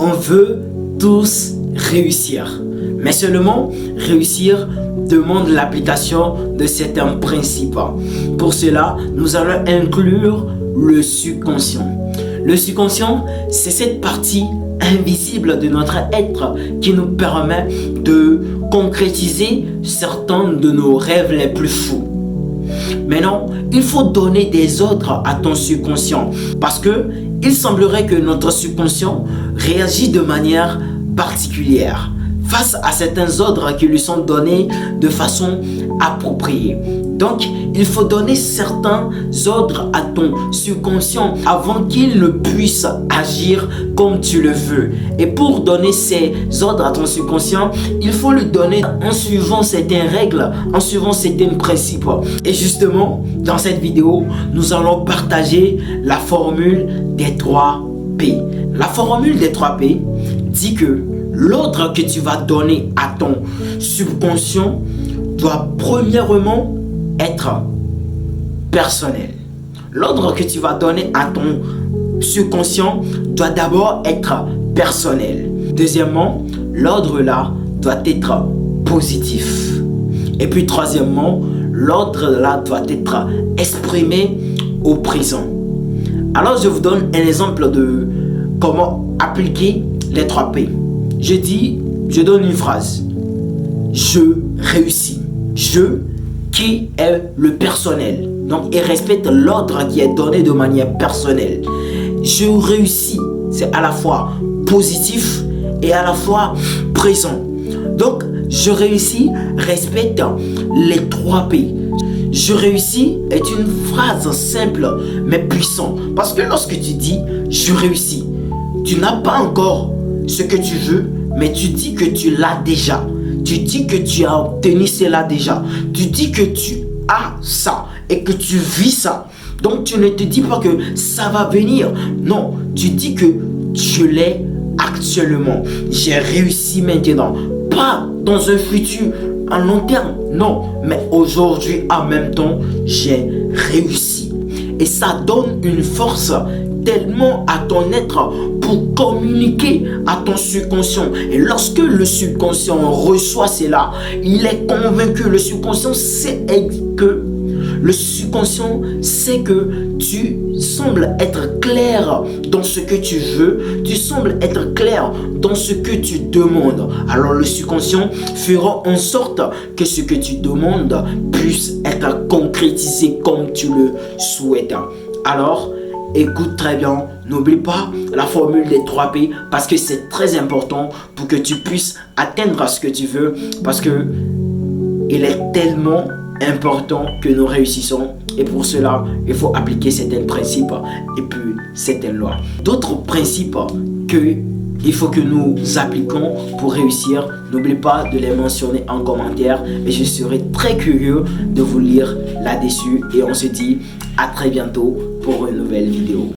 On veut tous réussir. Mais seulement réussir demande l'application de certains principes. Pour cela, nous allons inclure le subconscient. Le subconscient, c'est cette partie invisible de notre être qui nous permet de concrétiser certains de nos rêves les plus fous. Maintenant, il faut donner des ordres à ton subconscient parce que il semblerait que notre subconscient réagit de manière particulière face à certains ordres qui lui sont donnés de façon appropriée. Donc, il faut donner certains ordres à ton subconscient avant qu'il ne puisse agir comme tu le veux. Et pour donner ces ordres à ton subconscient, il faut le donner en suivant certaines règles, en suivant certains principes. Et justement, dans cette vidéo, nous allons partager la formule des 3 P. La formule des 3 P dit que l'ordre que tu vas donner à ton subconscient doit premièrement être personnel. L'ordre que tu vas donner à ton subconscient doit d'abord être personnel. Deuxièmement, l'ordre là doit être positif. Et puis troisièmement, l'ordre là doit être exprimé au présent. Alors je vous donne un exemple de comment appliquer les 3 P. Je donne une phrase. Je réussis. Je qui est le personnel. Donc, il respecte l'ordre qui est donné de manière personnelle. Je réussis. C'est à la fois positif et à la fois présent. Donc, je réussis respecte les 3 P. Je réussis est une phrase simple mais puissante. Parce que lorsque tu dis je réussis, tu n'as pas encore ce que tu veux, mais tu dis que tu l'as déjà. Tu dis que tu as obtenu cela déjà. Tu dis que tu as ça et que tu vis ça. Donc tu ne te dis pas que ça va venir. Non, tu dis que je l'ai actuellement. J'ai réussi maintenant. Pas dans un futur à long terme. Non, mais aujourd'hui en même temps, j'ai réussi. Et ça donne une force tellement à ton être pour communiquer à ton subconscient. Et lorsque le subconscient reçoit cela, il est convaincu. Le subconscient sait que tu sembles être clair dans ce que tu veux. Tu sembles être clair dans ce que tu demandes. Alors le subconscient fera en sorte que ce que tu demandes puisse être concrétisé comme tu le souhaites. Alors, écoute très bien, n'oublie pas la formule des 3 P parce que c'est très important pour que tu puisses atteindre ce que tu veux parce que il est tellement important que nous réussissons et pour cela, il faut appliquer certains principes et puis certaines lois. D'autres principes qu'il faut que nous appliquons pour réussir, n'oublie pas de les mentionner en commentaire et je serai très curieux de vous lire là-dessus et on se dit à très bientôt pour une nouvelle vidéo.